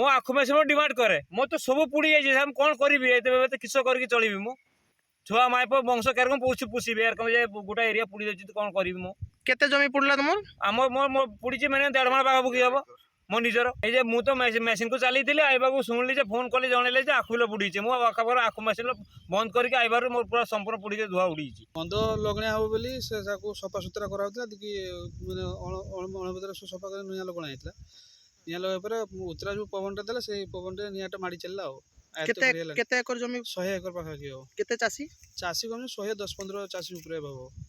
मो आखु machine demand करे मो तो सब पुड़ी जाइए हम कौन करी किस करके चलिबी मो छुआ माइप वंश केरकम पुषिबे एरकम जे गोटा एरिया पुड़ी जाइए कौन करी मो केते जमी पुड़ला तुम आम मो पुड़ी मैंने 1.5 माण पाखापुखी हम मो निजर ये मु तो मेसीन को चली आइबा शुणिली फोन कली जनइले आखुल बुड़ीचे मो आखबर आखु मेसीन बंद करके आइबार मोर पूरा संपूर्ण पुड़ी धुआ उड़ी बंध लगणिया हम बोली सफा सुतरा कराला कि मैंने अणबदर सफा कर निया लगणा होता निया लगे उतरा जो पवन देला से पवन नियाटा माड़ी चलला केते केते एकर जमी 100 एकर पाखापाखि हम केते चासी चाषी कम 110-15 चाषी उपरे हम